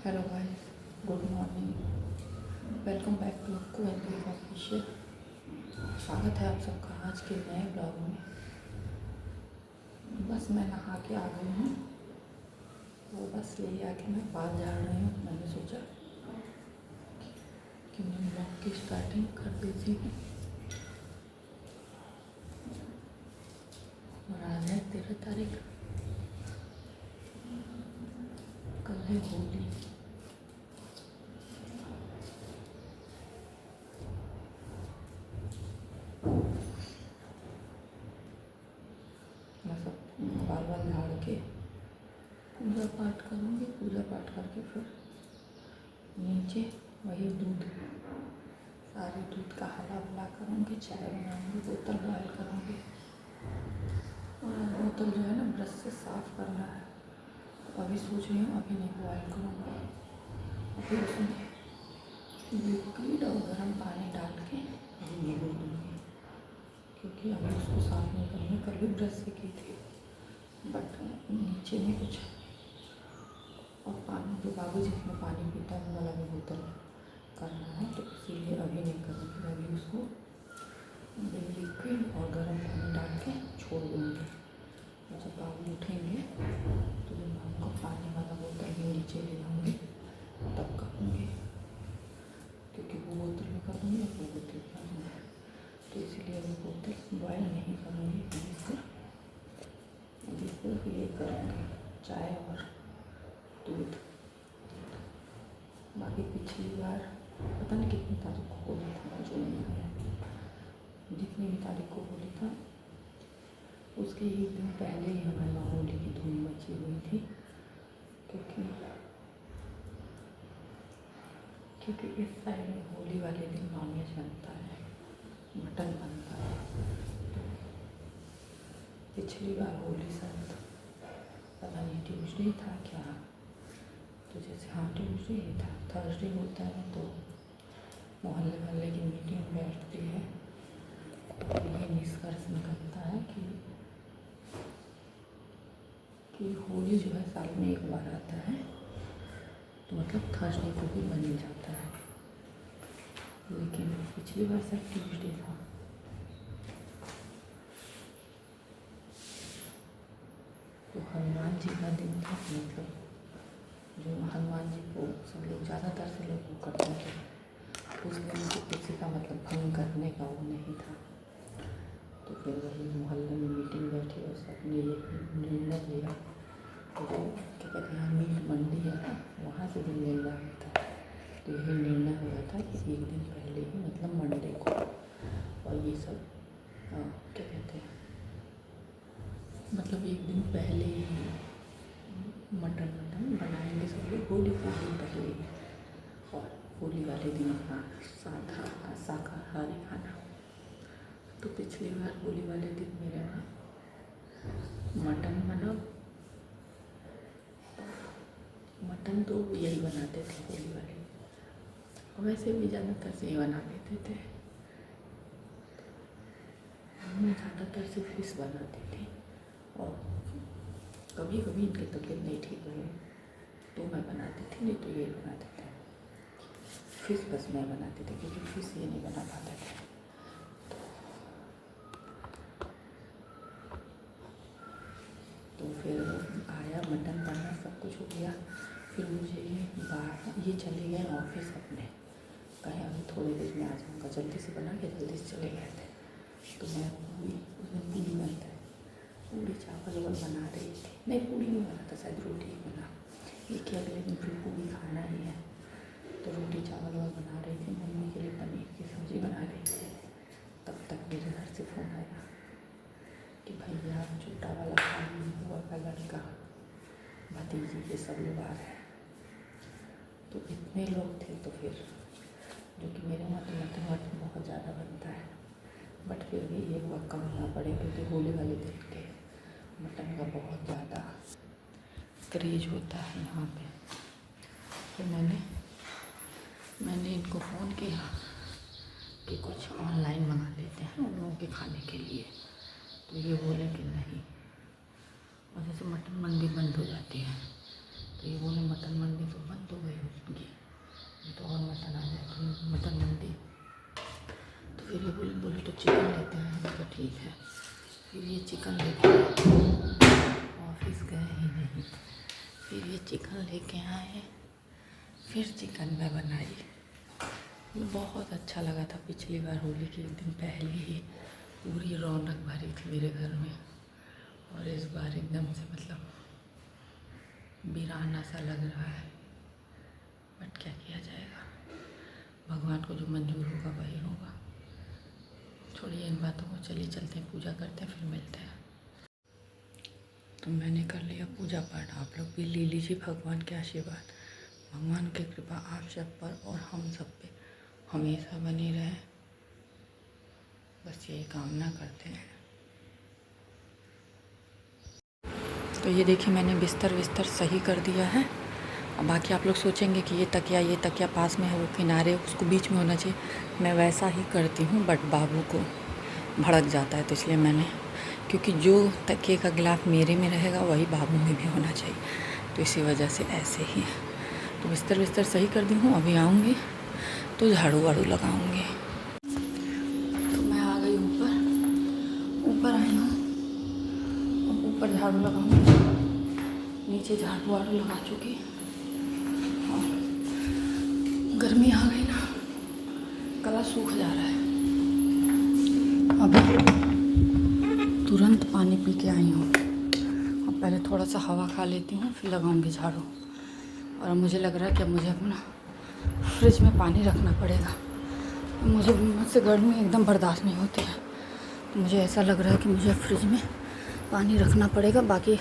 Hello guys, good morning. Welcome back to Akku and official. स्वागत है आप सबका आज के नए ब्लॉग में। बस मैं नहा के आ गई हूँ, तो बस यही आके मैं बाल झाड़ रही हूँ। मैंने सोचा कि मैं ब्लॉग की स्टार्टिंग कर देती हूँ। और आज है 13 तारीख, कल है होली। मैं सब बाल झाड़ के पूजा पाठ करूँगी। पूजा पाठ करके फिर नीचे वही दूध, सारे दूध का हला भला करूँगी, चाय बनाऊँगी, बोतल बॉयल करूँगी। और बोतल जो है ना ब्रश से साफ़ करना है। तो अभी सोच रही हूँ अभी नहीं बॉयल करूँगी, अभी उसमें लिक्विड और गर्म पानी डाल के अभी भिगो दूँगी, क्योंकि अभी उसको साफ़ नहीं करूँगी। कल भी ब्रश से की थी, बट नीचे में कुछ और पानी, जो बाबू जी में पानी पीता है वो वाला भी बोतल करना है, तो इसीलिए अभी नहीं करूँगी। अभी उसको लिक्विड और गर्म पानी डाल के छोड़ दूँगी। और जब बाबू उठेंगे तो जब मैं उनको पानी वाला बोतल भी नीचे ले जाऊँगी तब करूँगी, क्योंकि वो बोतल में कर दूँगी और वो बोतल कर दूँगी। तो इसीलिए अभी बोतल बॉयल नहीं करूँगी। अभी सिर्फ ये करूँगी, चाय और दूध। बाकी पिछली बार पता नहीं कितनी तारीख को होली था, मुझे नहीं आया। जितनी भी तारीख को होली था उसके एक दिन पहले ही हमारे वहाँ होली की धूम मची हुई थी, क्योंकि इस साइड में होली वाले दिन नॉनवेज बनता है, मटन बनता है। तो पिछली बार होली शायद पता नहीं ट्यूसडे था क्या, तो जैसे हाँ ट्यूसडे ही था, थर्सडे होता है तो मोहल्ले वाले की मीटिंग बैठती है और ये निष्कर्ष निकलता है कि होली जो है साल में एक बार आता है, तो मतलब थर्सडे को भी बन जाता है। लेकिन पिछली बार शायद ट्यूसडे था। तो हनुमान जी का दिन था, मतलब जो हनुमान जी को सब लोग ज़्यादातर से लोग वो करते थे, उस दिन किसी का मतलब भंग करने का वो नहीं था। तो फिर वही मोहल्ले में मीटिंग बैठी और सबने ये निर्णय लिया, तो जो क्या कहते हैं मीट मंडी है ना, वहाँ से भी निर्णय होता है। तो यही निर्णय हुआ था कि एक दिन पहले ही, मतलब मंडे को, और ये सब क्या कहते हैं, मतलब एक दिन पहले ही मटन बनाएंगे सब लोग होली के दिन पहले ही, और होली वाले दिन अपना सादा शाकाहारी खाना। तो पिछली बार होली वाले दिन मेरे वहाँ मटन बना। मटन तो यही बनाते थे होली वाले, और वैसे भी ज़्यादातर से ही बना लेते थे। मैं ज़्यादातर से फिश बनाती थी, और कभी कभी इनकी तबीयत नहीं ठीक रही तो मैं बनाती थी, नहीं तो ये बनाते थे। फिश बस मैं बनाती थी, क्योंकि फिश ये नहीं बना पाते थे। तो फिर आया मटन बना, सब कुछ हो गया। फिर मुझे ये चले गए ऑफिस अपने, कहीं अभी थोड़ी देर में आ जाऊँगा, जल्दी से बना के जल्दी से चले गए थे। तो मैं पूरी बनता है, पूरी चावल बना रही थी, नहीं पूरी नहीं बना था, शायद रोटी ही बना, एक ही अगले दिन फिर पूरी खाना ही है। तो रोटी चावल बना रही थी, मम्मी के लिए पनीर की सब्ज़ी बना रही थी। तब तक मेरे घर से फ़ोन आया कि भैया छोटा वाला भाई, बुआ का लड़का, भतीजी के सब लोग आ रहे हैं। तो इतने लोग थे, तो फिर जो कि मेरे वहाँ तो मटन बहुत ज़्यादा बनता है, बट फिर भी ये हुआ कम ना पड़े, क्योंकि होली वाले दिन के मटन का बहुत ज़्यादा क्रेज होता है यहाँ पे। तो मैंने इनको फ़ोन किया कि कुछ ऑनलाइन मंगा लेते हैं उन लोगों के खाने के लिए। तो ये बोले कि नहीं, और जैसे मटन मंडी बंद हो जाती है तो ये बोले मटन मंडी तो बंद हो गई उनकी, तो और मटन आ जाए मटन मंडी। तो फिर ये बोले तो चिकन लेते हैं। तो ठीक है, फिर ये चिकन लेके ऑफिस गए ही नहीं। फिर ये चिकन लेके आए, फिर चिकन मैं बनाई। बहुत अच्छा लगा था। पिछली बार होली के एक दिन पहले ही पूरी रौनक भरी थी मेरे घर में, और इस बार एकदम से मतलब वीराना सा लग रहा है। बट क्या किया जाएगा, भगवान को जो मंजूर होगा वही होगा। छोड़िए इन बातों को, चलिए चलते हैं, पूजा करते हैं, फिर मिलते हैं। तो मैंने कर लिया पूजा पाठ, आप लोग भी ले लीजिए भगवान के आशीर्वाद। भगवान की कृपा आप सब पर और हम सब पे हमेशा बनी रहे, बस यही कामना करते हैं। तो ये देखिए मैंने बिस्तर सही कर दिया है। अब बाकी आप लोग सोचेंगे कि ये तकिया पास में है, वो किनारे उसको बीच में होना चाहिए। मैं वैसा ही करती हूँ, बट बाबू को भड़क जाता है, तो इसलिए मैंने, क्योंकि जो तकिए का गिलाफ मेरे में रहेगा वही बाबू में भी होना चाहिए, तो इसी वजह से ऐसे ही। तो बिस्तर सही कर दी हूँ। अभी आऊँगी तो झाड़ू वाड़ू लगाऊँगी। तो मैं आ गई ऊपर आई हूँ। अब ऊपर झाड़ू लगाऊँगी, नीचे झाड़ू वाड़ू लगा चुकी। और गर्मी आ गई ना, गला सूख जा रहा है। अभी तुरंत पानी पी के आई हूँ। अब पहले थोड़ा सा हवा खा लेती हूँ, फिर लगाऊंगी झाड़ू। और मुझे लग रहा है कि अब मुझे अपना फ्रिज में पानी रखना पड़ेगा। मुझसे गर्मी एकदम बर्दाश्त नहीं होती है, तो मुझे ऐसा लग रहा है कि मुझे फ्रिज में पानी रखना पड़ेगा। बाकी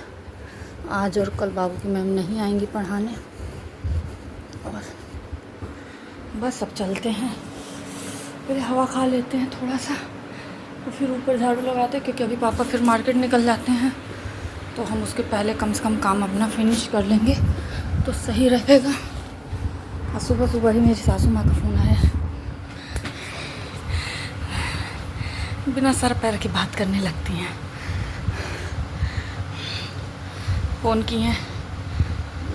आज और कल बाबू की मैम नहीं आएंगी पढ़ाने, और बस अब चलते हैं, पहले हवा खा लेते हैं थोड़ा सा, तो फिर ऊपर झाड़ू लगाते हैं। क्योंकि अभी पापा फिर मार्केट निकल जाते हैं, तो हम उसके पहले कम से कम काम अपना फिनिश कर लेंगे तो सही रहेगा। और सुबह ही मेरी सासू माँ का फ़ोन आया, बिना सर पैर की बात करने लगती हैं। फ़ोन किए हैं,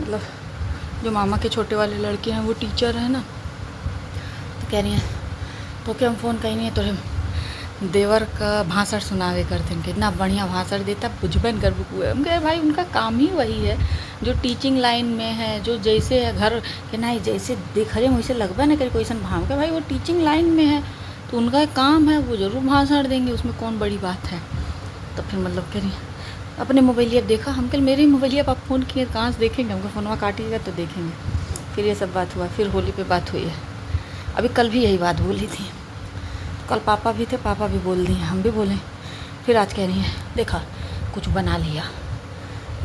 मतलब जो मामा के छोटे वाले लड़के हैं वो टीचर है ना, तो कह रही हैं तो क्या हम फ़ोन कहीं नहीं है, तो देवर का भाषण सुनावे करते हैं, कितना बढ़िया भाषण देता, बुझबन कर बुकुए। हम कहे भाई उनका काम ही वही है, जो टीचिंग लाइन में है, जो जैसे है घर के ना जैसे देख रहे वैसे लगवा ना करे कोई सन भाव के, भाई वो टीचिंग लाइन में है तो उनका काम है, वो ज़रूर भाषण देंगे, उसमें कौन बड़ी बात है। तो फिर मतलब कह रही अपने मोबाइल देखा, हम कल मेरे ही मोबाइल आप फ़ोन किए कहाँ से देखेंगे, हमको फ़ोनवा काटिएगा तो देखेंगे। फिर ये सब बात हुआ, फिर होली पे बात हुई है। अभी कल भी यही बात बोली थी, कल पापा भी थे, पापा भी बोल दिए, हम भी बोले। फिर आज कह रही हैं देखा कुछ बना लिया,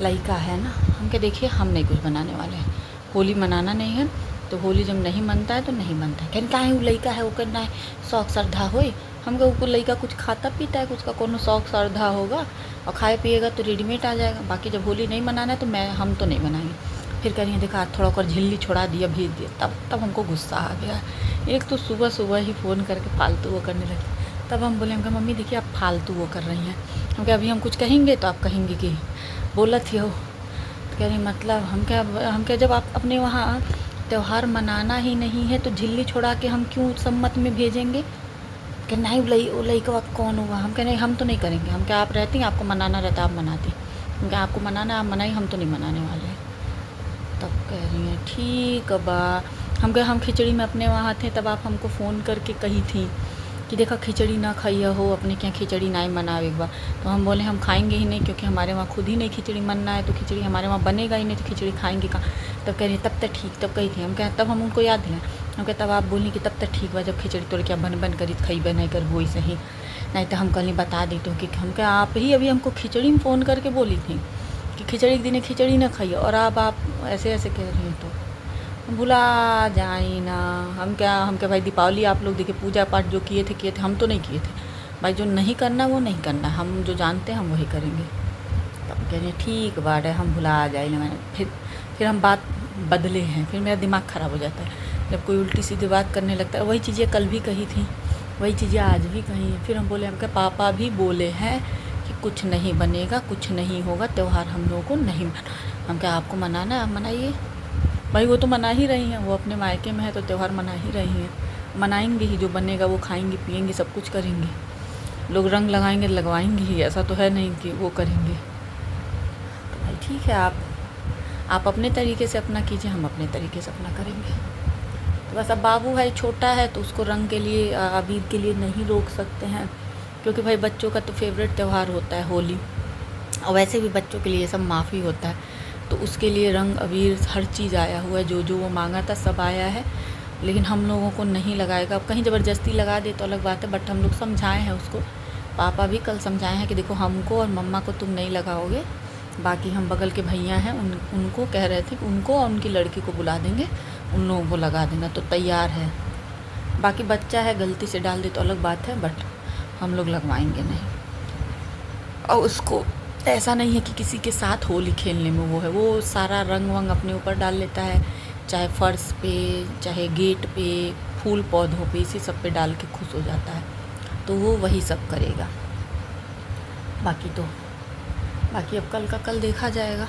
लड़का है ना। हम कह देखिए हम नहीं कुछ बनाने वाले हैं, होली मनाना नहीं है, तो होली जब नहीं मनता है तो नहीं मनता है। कहने का है वो लड़का है, वो करना है शौक श्रद्धा होए। हम कह ऊपर लड़का कुछ खाता पीता है, कुछ का कोनो शौक श्रद्धा होगा और खाए पिएगा तो रेडीमेड आ जाएगा। बाकी जब होली नहीं मनाना है तो हम तो नहीं बनाएंगे। फिर कह रही हैं देखा थोड़ा कर झिल्ली छोड़ा दिया, भेज दिया। तब हमको गुस्सा आ गया। एक तो सुबह ही फ़ोन करके फालतू वो करने लगी। तब हम बोले, हम कहा मम्मी देखिए आप फालतू वो कर रही हैं। हम कहा अभी हम कुछ कहेंगे तो आप कहेंगे कि बोला थी हो। तो कह रही मतलब हम क्या जब आप अपने वहाँ त्यौहार मनाना ही नहीं है तो झिल्ली छोड़ा के हम क्यों सम्मत में भेजेंगे। कि नहीं वो लड़का कौन हुआ। हम कह नहीं हम तो नहीं करेंगे। हम क्या आप रहती हैं, आपको मनाना रहता आप मनाती। हम क्या आपको मनाना आप मनाई, हम तो नहीं मनाने वाले। तब कह रही हैं ठीक बा। हम कहे हम खिचड़ी में अपने वहाँ थे तब आप हमको फ़ोन करके कही थी कि देखा खिचड़ी ना खाइए हो, अपने क्या खिचड़ी ना ही मनावे एक बार। तो हम बोले हम खाएंगे ही नहीं, क्योंकि हमारे वहाँ खुद ही नहीं खिचड़ी मनना है, तो खिचड़ी हमारे वहाँ बनेगा ही नहीं, तो खिचड़ी खाएंगे कहाँ। तब कह रही तब तक ठीक, तब कही थी। हम कहें तब हम उनको याद दिलाएं। हम कहे तब आप बोली कि तब तक ठीक बा, जब खिचड़ी तोड़ क्या बन करी खई नहीं कर वही सही, नहीं तो हम कल नहीं बता देते हो कि हम क्या आप ही अभी हमको खिचड़ी में फ़ोन करके बोली थी कि खिचड़ी के दिन खिचड़ी ना खाइए, और अब आप ऐसे कह रही हैं तो भुला जाए ना। हम क्या भाई दीपावली आप लोग देखिए पूजा पाठ जो किए थे हम तो नहीं किए थे भाई। जो नहीं करना वो नहीं करना, हम जो जानते हैं हम वही करेंगे। तब कह रहे हैं ठीक बात है, हम भुला जाए ना। मैंने फिर हम बात बदले हैं, फिर मेरा दिमाग ख़राब हो जाता है जब कोई उल्टी सीधी बात करने लगता है। वही चीज़ें कल भी कही थी, वही चीज़ें आज भी कही हैं। फिर हम बोले हम क्या पापा भी बोले हैं कि कुछ नहीं बनेगा, कुछ नहीं होगा, त्यौहार हम लोगों को नहीं मना। हम क्या आपको मनाना है, आप मनाइए भाई। वो तो मना ही रही हैं, वो अपने मायके में है तो त्यौहार मना ही रही हैं, मनाएंगे ही। जो बनेगा वो खाएंगे पिएंगे सब कुछ करेंगे। लोग रंग लगाएंगे लगवाएंगे ही, ऐसा तो है नहीं कि वो करेंगे। तो भाई ठीक है, आप अपने तरीके से अपना कीजिए, हम अपने तरीके से अपना करेंगे। तो बस अब बाबू भाई छोटा है तो उसको रंग के लिए अबीर के लिए नहीं रोक सकते हैं, क्योंकि भाई बच्चों का तो फेवरेट त्यौहार होता है होली, और वैसे भी बच्चों के लिए ये सब माफ़ी होता है। तो उसके लिए रंग अबीर हर चीज़ आया हुआ है, जो जो वो मांगा था सब आया है, लेकिन हम लोगों को नहीं लगाएगा। अब कहीं ज़बरदस्ती लगा दे तो अलग बात है, बट हम लोग समझाए हैं उसको। पापा भी कल समझाए हैं कि देखो हमको और मम्मा को तुम नहीं लगाओगे, बाकी हम बगल के भैया हैं उनको कह रहे थे कि उनको और उनकी लड़की को बुला देंगे, उन लोगों को लगा देना, तो तैयार है। बाकी बच्चा है, गलती से डाल दे तो अलग बात है, बट हम लोग लगवाएंगे नहीं। और उसको ऐसा नहीं है कि किसी के साथ होली खेलने में वो है, वो सारा रंग वंग अपने ऊपर डाल लेता है, चाहे फर्श पे, चाहे गेट पे, फूल पौधों पे, इसी सब पे डाल के खुश हो जाता है। तो वो वही सब करेगा। बाकी अब कल का कल देखा जाएगा।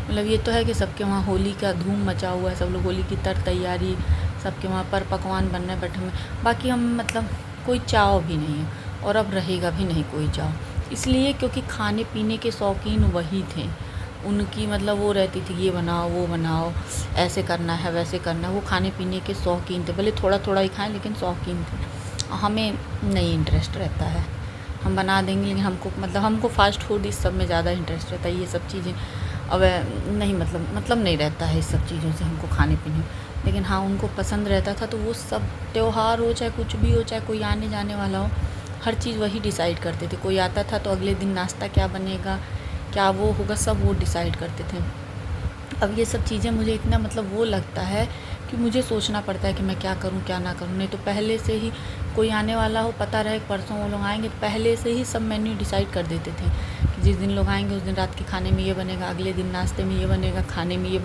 मतलब ये तो है कि सबके वहाँ होली का धूम मचा हुआ है, सब लोग होली की तैयारी, सबके वहाँ पर पकवान बन रहे बैठे में। बाकी हम मतलब कोई चाव भी नहीं है, और अब रहेगा भी नहीं कोई चाव, इसलिए क्योंकि खाने पीने के शौकीन वही थे। उनकी मतलब वो रहती थी ये बनाओ वो बनाओ, ऐसे करना है वैसे करना है, वो खाने पीने के शौकीन थे। भले थोड़ा थोड़ा ही खाएं लेकिन शौकीन थे। हमें नहीं इंटरेस्ट रहता है, हम बना देंगे लेकिन हमको फ़ास्ट फूड इस सब में ज़्यादा इंटरेस्ट रहता है। ये सब चीज़ें अब नहीं मतलब नहीं रहता है इस सब चीज़ों से हमको खाने पीने। लेकिन हाँ, उनको पसंद रहता था, तो वो सब त्यौहार हो चाहे कुछ भी हो, चाहे कोई आने जाने वाला हो, हर चीज़ वही डिसाइड करते थे। कोई आता था तो अगले दिन नाश्ता क्या बनेगा, क्या वो होगा, सब वो डिसाइड करते थे। अब ये सब चीज़ें मुझे इतना मतलब वो लगता है कि मुझे सोचना पड़ता है कि मैं क्या करूँ क्या ना करूँ। नहीं तो पहले से ही कोई आने वाला हो, पता रहे परसों वो लोग आएंगे, तो पहले से ही सब मेन्यू डिसाइड कर देते थे कि जिस दिन लोग आएंगे उस दिन रात के खाने में ये बनेगा, अगले दिन नाश्ते में ये बनेगा, खाने में ये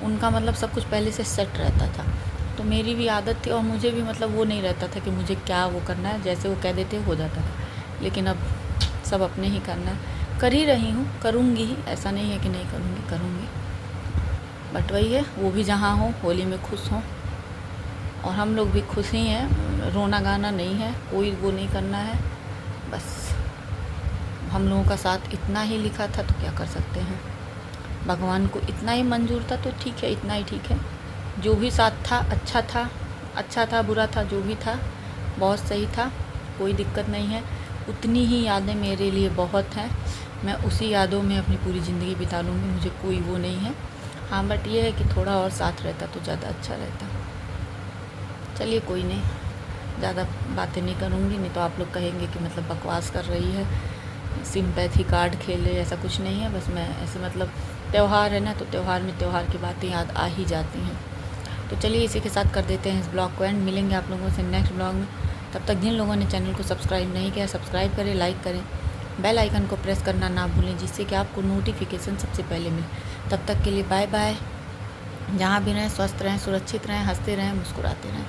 उनका मतलब सब कुछ पहले से सेट रहता था। तो मेरी भी आदत थी, और मुझे भी मतलब वो नहीं रहता था कि मुझे क्या वो करना है, जैसे वो कह देते हो जाता था। लेकिन अब सब अपने ही करना है, कर ही रही हूँ, करूँगी ही, ऐसा नहीं है कि नहीं करूँगी। बट वही है, वो भी जहाँ हो होली में खुश हों, और हम लोग भी खुश ही हैं। रोना गाना नहीं है, कोई वो नहीं करना है। बस हम लोगों का साथ इतना ही लिखा था तो क्या कर सकते हैं, भगवान को इतना ही मंजूर था तो ठीक है, इतना ही ठीक है। जो भी साथ था अच्छा था बुरा था, जो भी था बहुत सही था, कोई दिक्कत नहीं है। उतनी ही यादें मेरे लिए बहुत हैं, मैं उसी यादों में अपनी पूरी ज़िंदगी बिता लूँगी, मुझे कोई वो नहीं है। हाँ, बट ये है कि थोड़ा और साथ रहता तो ज़्यादा अच्छा रहता। चलिए कोई नहीं, ज़्यादा बातें नहीं करूँगी, नहीं तो आप लोग कहेंगे कि मतलब बकवास कर रही है, सिंपैथी कार्ड खेले, ऐसा कुछ नहीं है। बस मैं ऐसे मतलब त्यौहार है ना, तो त्यौहार में त्यौहार की बातें याद आ ही जाती हैं। तो चलिए इसी के साथ कर देते हैं इस ब्लॉग को एंड। मिलेंगे आप लोगों से नेक्स्ट ब्लॉग में। तब तक जिन लोगों ने चैनल को सब्सक्राइब नहीं किया, सब्सक्राइब करें, लाइक करें, बेल आइकन को प्रेस करना ना भूलें, जिससे कि आपको नोटिफिकेशन सबसे पहले मिले। तब तक के लिए बाय बाय। जहाँ भी रहें स्वस्थ रहें, सुरक्षित रहें, हंसते रहें, मुस्कुराते रहें।